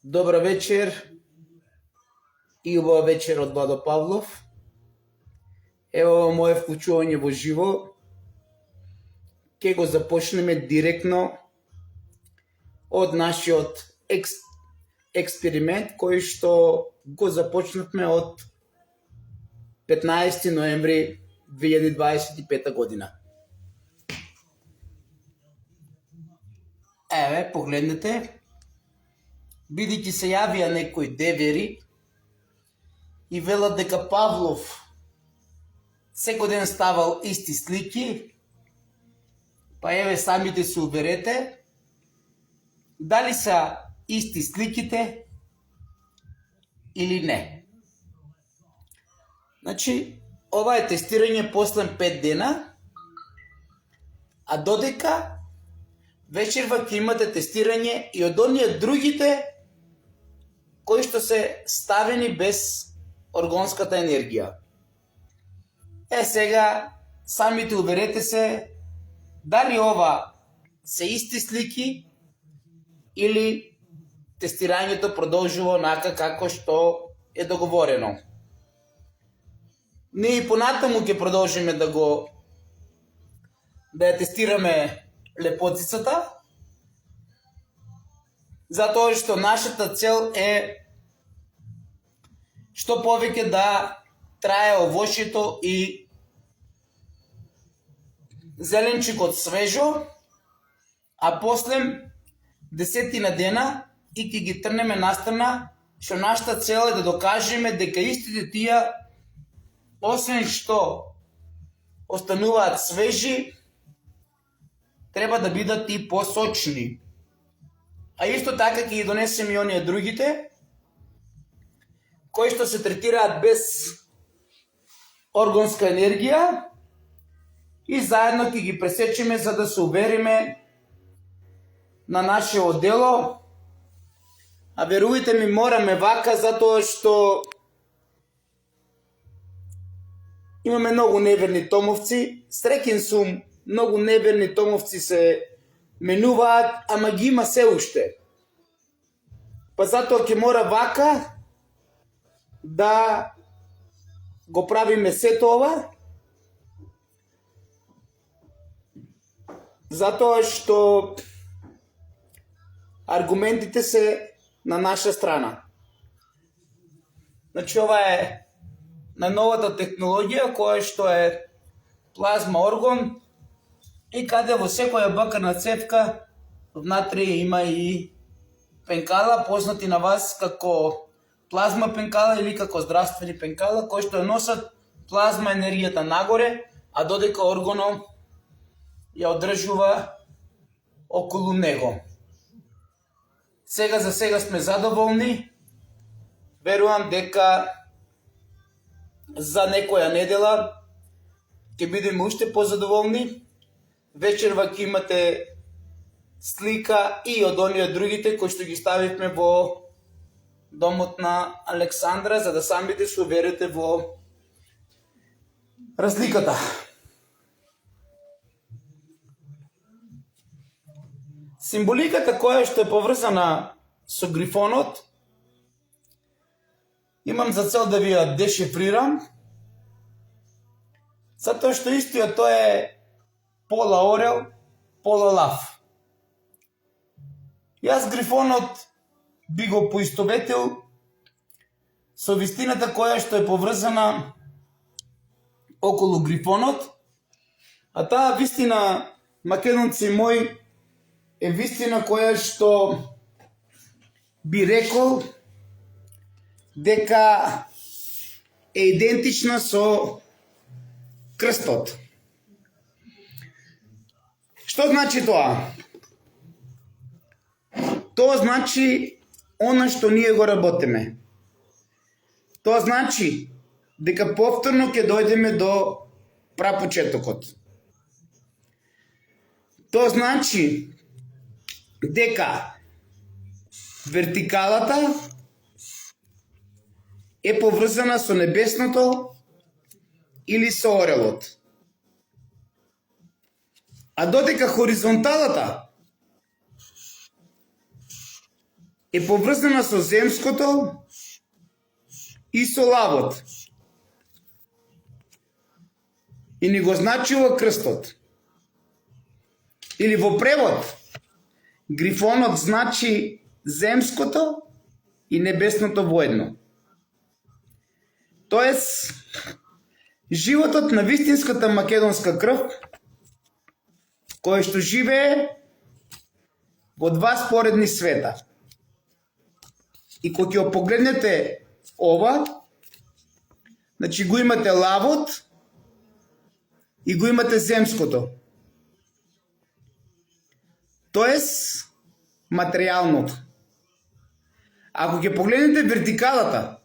Добра вечер и убава вечер од Владо Павлов. Ево моје вклучување во живо. Ке го започнеме директно од нашиот експеримент кој што го започнавме од 15 ноември 2025 година. Еве, погледнете. Бидејќи се јавија некои девери и велат дека Павлов секој ден ставал исти слики, па еве самите се уверете дали са исти сликите или не. Значи, ова е тестирање после 5 дена, а додека вечерва ќе имате тестирање и од оние другите кои што се ставени без оргонската енергија. Сега, самите уверете се дали ова се исти слики или тестирањето продолжува онака како што е договорено. Ние и понатаму ќе продолжиме да ја тестираме лепотицата, затоа што нашата цел е што повеќе да трае овошјето и зеленчикот свежо, а после 10 дена и ќе ги трнеме настрана, што нашата цел е да докажеме дека истите тие, освен што остануваат свежи, треба да бидат и посочни. А исто така ќе ги донесеме и оние другите, кои што се третираат без органска енергија и заедно ќе ги пресечеме за да се увериме на нашето дело. А верувајте ми, мораме вака, затоа што имаме многу неверни томовци. Среќен сум, многу неверни томовци се менуваат, ама ги има се уште. Па затоа ќе мора вака да го правиме сето ова, затоа што аргументите се на наша страна. Значи, ова е на новата технологија која што е плазма орган и каде во секоја бакана цевка внатре има и пенкала, познати на вас како плазма пенкала или како здравствени пенкала, кои што носат плазма енергијата нагоре, а додека органом ја одржува околу него. Сега за сега сме задоволни. Верувам дека за некоја недела ќе бидеме уште позадоволни. Вечерва ќе имате слика и од оние другите кои што ги ставивме во домот на Александра, за да самите се уверите во разликата. Символиката која што е поврзана со грифонот, имам за цел да ви ја дешифрирам, затоа што истиот тој е пола орел, пола лав. Јас грифонот би го поистоветил со вистината која што е поврзана околу грифонот, а таа вистина, македонци мои, е вистина која што би рекол дека е идентична со крстот. Што значи тоа? Тоа значи она што ние го работиме. Тоа значи дека повторно ќе дојдеме до прапочетокот. Тоа значи дека вертикалата е поврзана со небесното или со орелот. А додека хоризонталата е поврзана со земското и со лавот. И ни го значува крстот. Или во превод, грифонот значи земското и небесното воедно. Тоест, животот на вистинската македонска крв, кој што живее во два споредни света. И кога ќе погледнете ова, значи го имате лавот и го имате земското. Тоест, материјалното. Ако ќе погледнете вертикалата,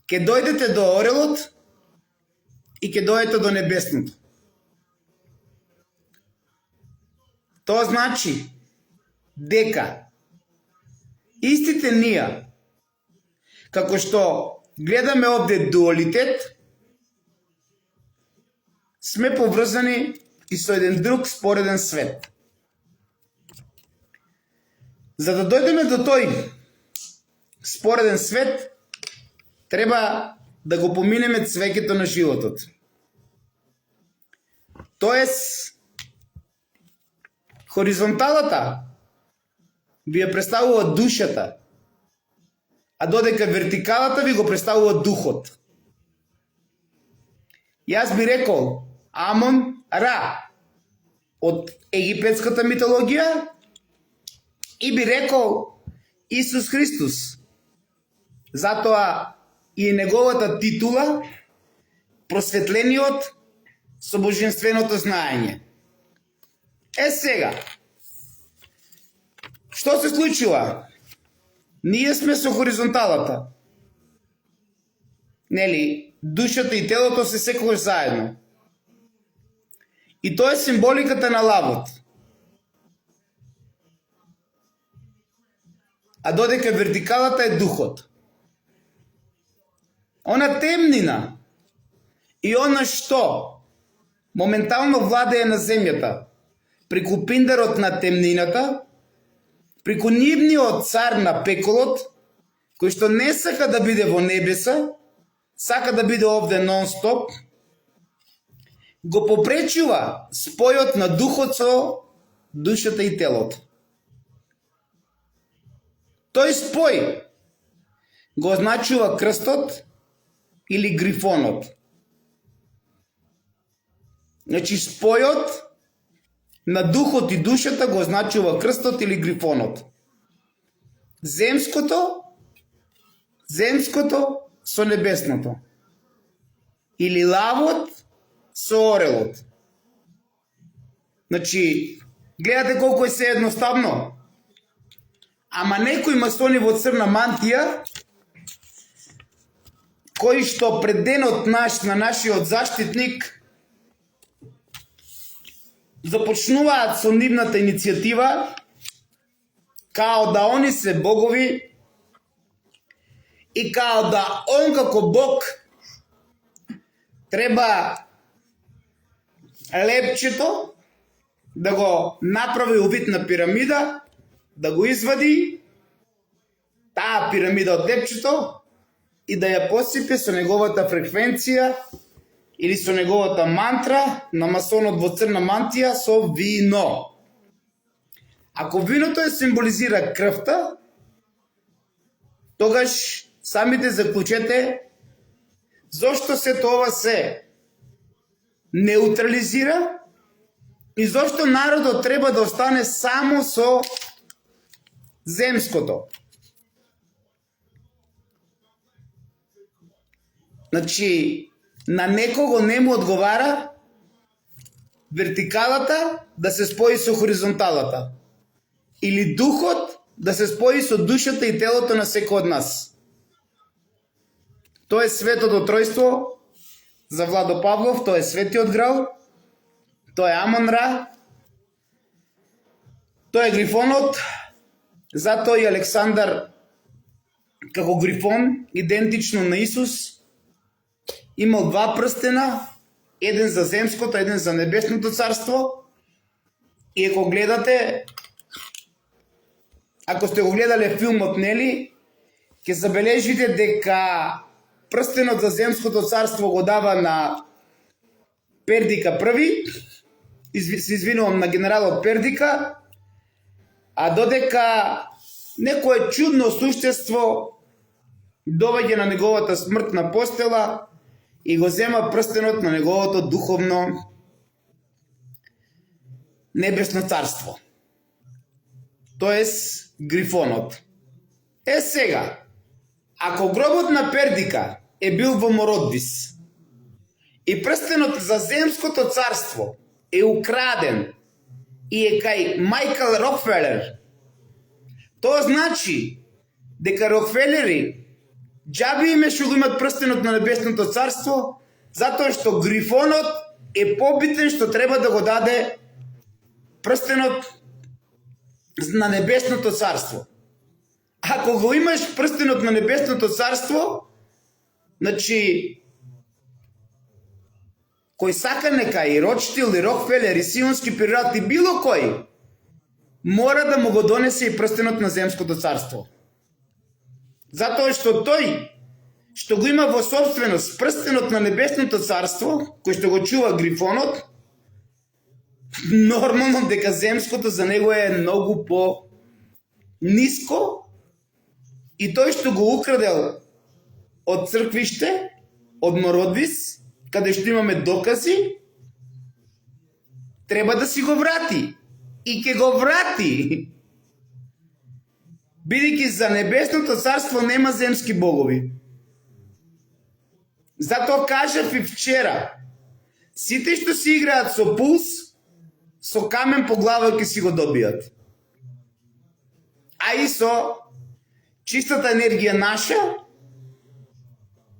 ќе дојдете до орелот и ќе дојдете до небесното. Тоа значи дека истите ние, како што гледаме овде дуалитет, сме поврзани и со еден друг спореден свет. За да дојдеме до тој спореден свет, треба да го поминеме цвеќето на животот. Тоест, хоризонталата ви ја представува душата, а додека вертикалата ви го представува духот. Јас би рекол Амон Ра од египетската митологија и би рекол Исус Христос. Затоа и неговата титула просветлениот со божественото знаење. Сега, што се случува? Ние сме со хоризонталата. Нели, душата и телото се секогаш заедно. И тоа е символиката на лавот. А додека вертикалата е духот. Она темнина и она што моментално владее на земјата, преку пиндарот на темнината, преку нивниот цар на пеколот, кој што не сака да биде во небеса, сака да биде овде нон-стоп, го попречува спојот на духот со душата и телото. Тој спој го означува крстот или грифонот. Значи спојот на духот и душата го означува крстот или грифонот. Земското со небесното. Или лавот со орелот. Значи, гледате колку е се едноставно. Ама некои масони во црна мантија, кои што пред денот на нашиот заштитник започнуваат со нивната иницијатива, као да они се богови и као да он како бог треба лепчето да го направи у вид на пирамида, да го извади таа пирамида од лепчето и да ја посипе со неговата фреквенција или со неговата мантра на масонот во црна мантија со вино. Ако виното е символизира крвта, тогаш самите заклучете зошто се тоа се неутрализира и зошто народот треба да остане само со земското. Значи, на некого не му одговара вертикалата да се спои со хоризонталата. Или духот да се спои со душата и телото на секој од нас. Тоа е светото тројство за Владо Павлов, тоа е светиот грал, тоа е Амон Ра, тоа е грифонот, затоа и Александар како грифон, идентично на Исус, имал два прстена, еден за земското, еден за небесното царство. И ако гледате ако сте го гледале филмот, нели, ќе забележите дека прстенот за земското царство го дава на Пердика први, се извинувам, на генералот Пердика, а додека некое чудно суштество доаѓа на неговата смртна постела и го зема прстенот на неговото духовно небесно царство. Тоест грифонот. Сега, ако гробот на Пердика е бил во Мородвис и прстенот за земското царство е украден и е кај Майкл Рокфелер, тоа значи дека Рокфелери џаби име што го имат прстенот на небесното царство, затоа што грифонот е побитен што треба да го даде прстенот на небесното царство. Ако го имаш прстенот на небесното царство, значи кој сака нека и Рочтил, и Рокфелер, и Сионски пират, и било кој, мора да му го донесе и прстенот на земското царство. Затоа што тој, што го има во собственост прстенот на небесното царство, кој што го чува грифонот, нормално дека земското за него е многу по ниско и тој што го украдел од црквиште, од Мородвис, каде што имаме докази, треба да си го врати. И ќе го врати. Бидејќи за небесното царство нема земски богови. Затоа кажав и вчера, сите што си играат со пулс, со камен по глава ќе си го добијат. А и со чистата енергија наша,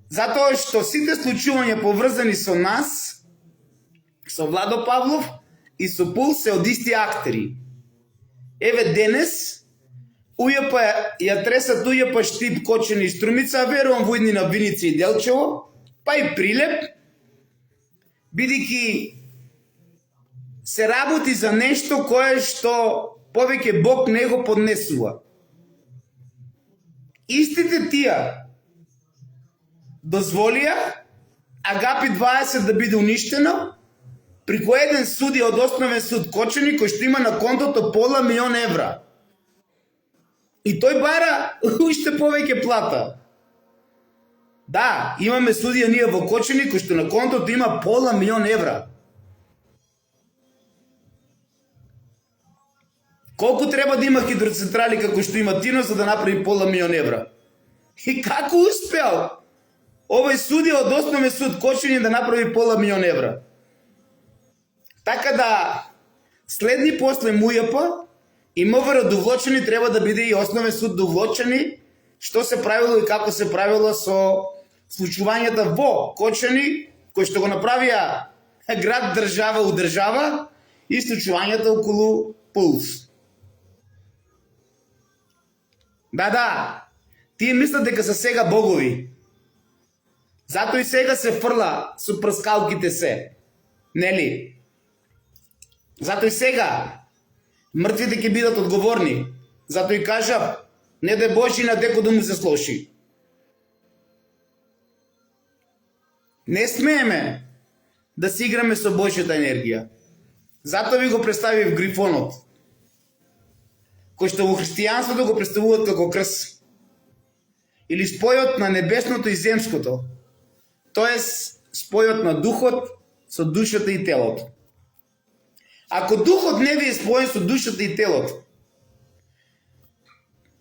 затоа што сите случувања поврзани со нас, со Владо Павлов и со пулс се од исти актери. Еве денес, ујапа ја тресат ујапа Штип, Кочани и Струмица, верувам во идни на Виница и Делчево, па и Прилеп, бидејќи се работи за нешто кое што повеќе Бог не го поднесува. Истите тие дозволија Агапи 20 да биде уништено, прико еден судија од Основен суд Кочани, кој што има на контото пола милион евра. И тој бара уште повеќе плата. Да, имаме судија ние во Кочани, кој што на контото има пола милион евра. Колку треба да има хидроцентрали како што има Тино за да направи пола милион евра? И како успеал овој судија од Основен суд Кочани да направи пола милион евра? Така да, следни после МУЈП и МВР довлочени треба да биде и Основен суд довлочени, што се правило и како се правило со случувањата во Кочани, кои што го направија град држава у држава и случувањата околу Пулс. Да, тие мислат дека се сега богови. Затоа и сега се фрла со прскалките се. Нели? Затоа и сега мртвите ќе бидат одговорни. Затоа и кажав, не да Божи на деко да му се слоши. Не смееме да си играме со Божјата енергија. Затоа ви го представив грифонот, кој што во христијанството го представуваат како крст. Или спојот на небесното и земското. Тоест, спојот на духот со душата и телото. Ако духот не ви е споен со душата и телото,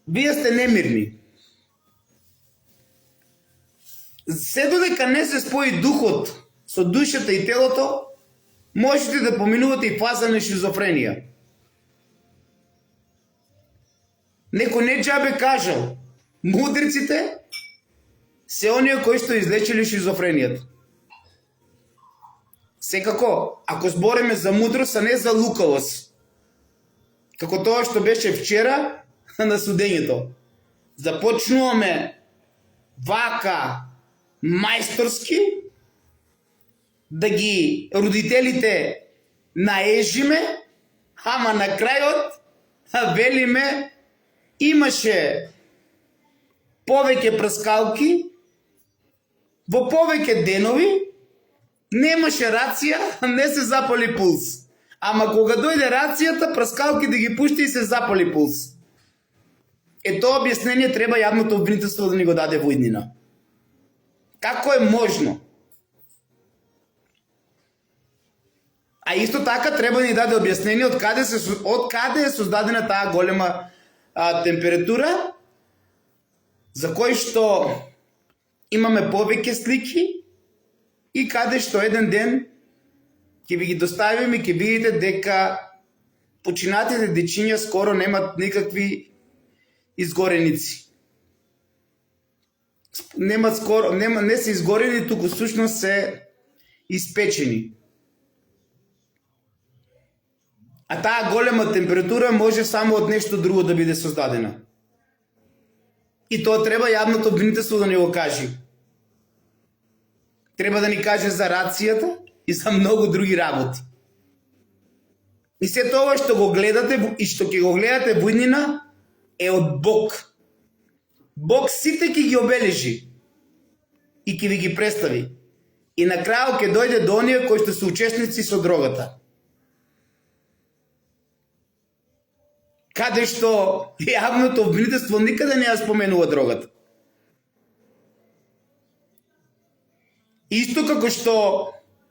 вие сте немирни. Се додека не се спои духот со душата и телото, можете да поминувате и фаза на шизофренија. Некој не џабе кажал, мудриците се оние кои што излечили шизофренијата. Секако, ако збориме за мудрост, а не за лукавост, како тоа што беше вчера на судењето, започнуваме вака мајсторски да ги родителите наежиме, ама на крајот велиме имаше повеќе прскалки, во повеќе денови, немаше рација, не се запали пулс. Ама кога дојде рацијата, прскалки да ги пушти и се запали пулс. Тоа објаснение треба јавното обвинителство да ни го даде во иднина. Како е можно? А исто така треба да ни даде објаснение од каде е создадена таа голема температура, за кој што имаме повеќе слики и каде што еден ден ќе ви ги доставиме и ќе видите дека починатите дечиња скоро немат никакви изгореници. Не се изгорени, туку всушност се испечени. А таа голема температура може само од нешто друго да биде создадена. И тоа треба јавното обвинителство да ни го каже. Треба да ни каже за рацијата и за многу други работи. И се тоа што го гледате и што ќе го гледате во иднина е од Бог. Бог сите ќе ги обележи и ќе ви ги представи. И на крајот ќе дојде до оние кои што се учесници со дрогата. Каде што јавното обвинителство никаде не ја споменува дрогата. Исто како што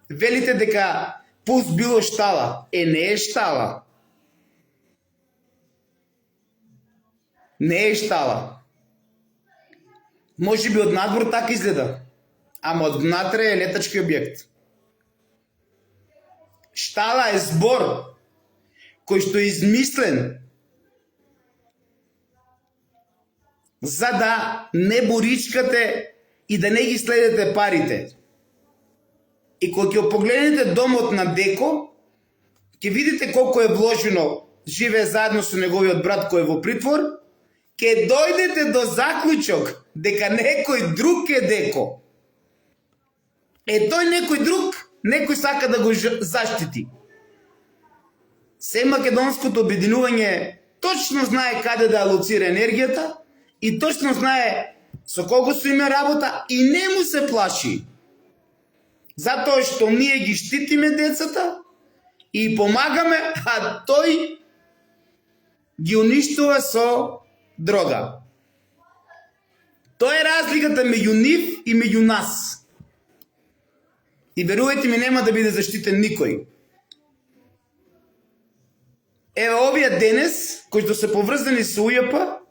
велите дека пулс било штала, не е штала. Не е штала. Може би од надвор така изгледа, ама од внатре е летачки објект. Штала е збор кој што е измислен за да не боричкате и да не ги следете парите. И кога ќе погледнете домот на Деко, ќе видите колку е вложено, живее заедно со неговиот брат кој е во притвор, ќе дојдете до заклучок дека некој друг е Деко. Тој некој друг, некој сака да го заштити. Се македонското обединување точно знае каде да алоцира енергијата и точно знае со кого со име работа и не му се плаши. Затоа што ние ги штитиме децата и помагаме, а тој ги уништува со дрога. Тоа е разликата меѓу нив и меѓу нас. И верувајте ми, нема да биде заштитен никој. Еве овие денес, кои што се поврзани со УЈП,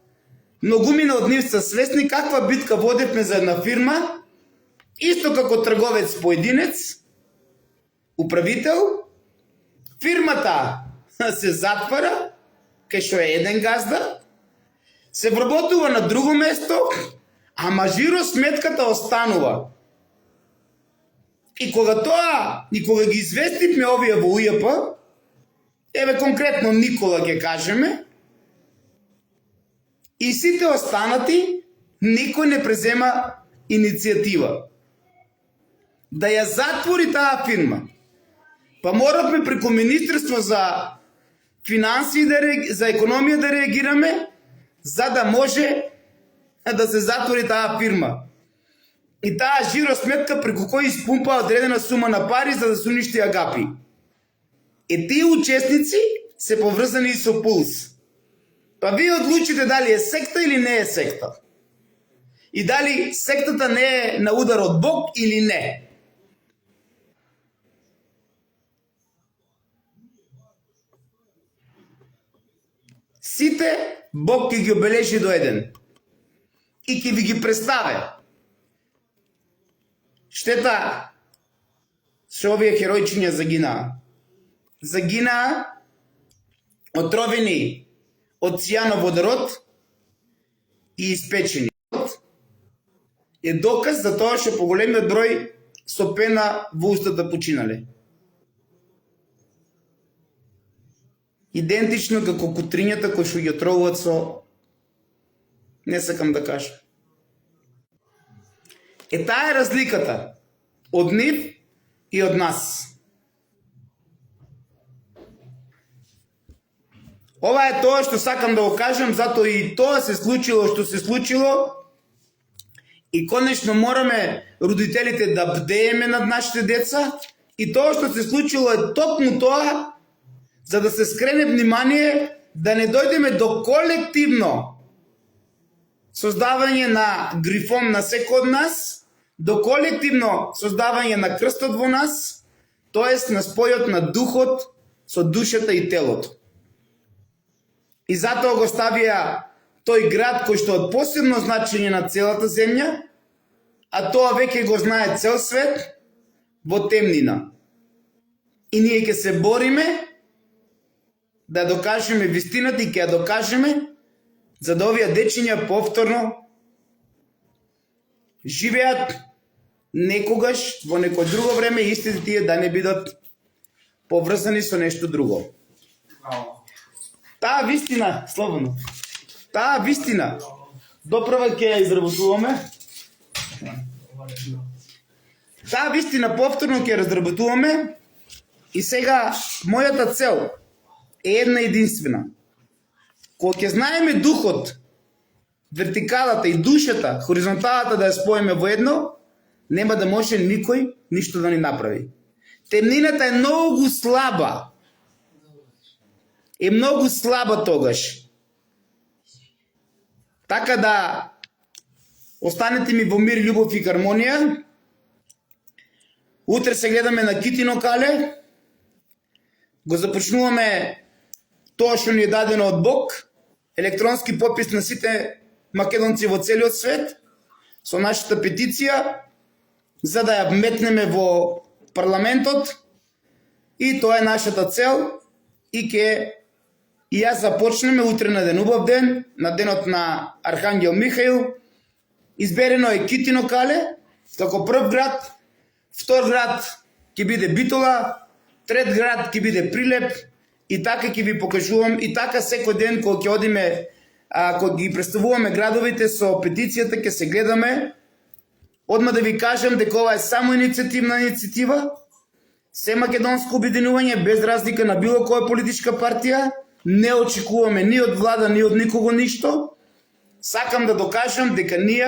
многумина од нив се свесни каква битка водевме за една фирма, исто како трговец поединец, управител, фирмата се затвара, кај што е еден газда, се вработува на друго место, ама жиросметката останува. И кога ги известивме овие во УЈП, еве конкретно Никола ќе кажеме, и сите останати, никој не презема иницијатива да ја затвори таа фирма. Па моравме преку Министерство за финансии, за економија да реагираме, за да може да се затвори таа фирма. И таа жиросметка преку кој испумпа одредена сума на пари за да се уништи Агапи. И тие учесници се поврзани и со Пулс. Па вие одлучите дали е секта или не е секта. И дали сектата не е на удар од Бог или не. Сите Бог ќе ги обележи до еден. И ќе ви ги представи. Штета што овие херојчиња загинаа. Загинаа отровени од цијановодород и испечени. Е доказ за тоа што поголемиот број со пена во устата починале. Идентично како кутрињата кои што ги отровуваат со, не сакам да кажам. Таа е разликата од нив и од нас. Ова е тоа што сакам да го кажам, затоа и тоа се случило што се случило. И конечно мораме родителите да бдееме над нашите деца. И тоа што се случило е токму тоа, за да се скрене внимание, да не дојдеме до колективно создавање на грифон на секој од нас, до колективно создавање на крстот во нас, тоест на спојот на духот со душата и телото. И затоа го ставија тој град кој што од посебно значење на целата земја, а тоа веќе го знае цел свет, во темнина. И ние ќе се бориме да докажеме вистината и ќе ја докажеме, за да овие дечиња повторно живеат некогаш во некој друго време, истите тие да не бидат поврзани со нешто друго. Таа вистина, слободно. Таа вистина доправа ќе ја изработуваме. Таа вистина повторно ќе ја разработуваме и сега мојата цел е една единствена. Кога ќе знаеме духот, вертикалата и душата, хоризонталата да ја споиме во едно, нема да може никој ништо да ни направи. Темнината е многу слаба. Е многу слаба тогаш. Така да останете ми во мир, љубов и хармонија. Утре се гледаме на Китино кале. Го започнуваме тоа што ни е дадено од Бог, електронски попис на сите македонци во целиот свет, со нашата петиција, за да ја метнеме во парламентот, и тоа е нашата цел, и јас започнеме утре на ден убав ден, на денот на Архангел Михаил. Изберено е Китино кале, како прв град, втор град ќе биде Битола, трет град ќе биде Прилеп, и така ќе ви покажувам, и така секој ден кога ќе одиме, кога ги представуваме градовите со петицијата, ќе се гледаме. Одма да ви кажам дека ова е само инициатива, се македонско обединување без разлика на било која политичка партија, не очекуваме ни од влада, ни од никого ништо. Сакам да докажам дека ние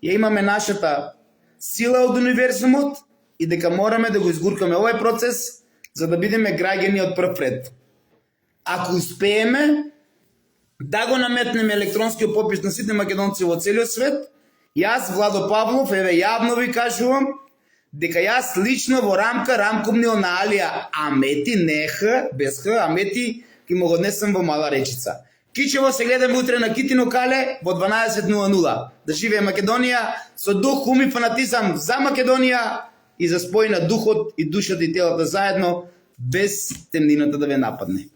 ја имаме нашата сила од универзумот и дека мораме да го изгуркаме овој процес за да бидеме граѓани од прв ред. Ако успееме да го наметнеме електронскиот попис на сите македонци во целиот свет, јас, Владо Павлов, еве јавно ви кажувам дека јас лично во рамковни на Алија Амети, не Х, без Х, Амети, ќе му го однесам во Мала Речица. Кичево се гледаме утре на Китино кале во 12:00. Да живее Македонија со дух, ум и фанатизам за Македонија и за спој на духот и душата и телата заедно, без темнината да ве нападне.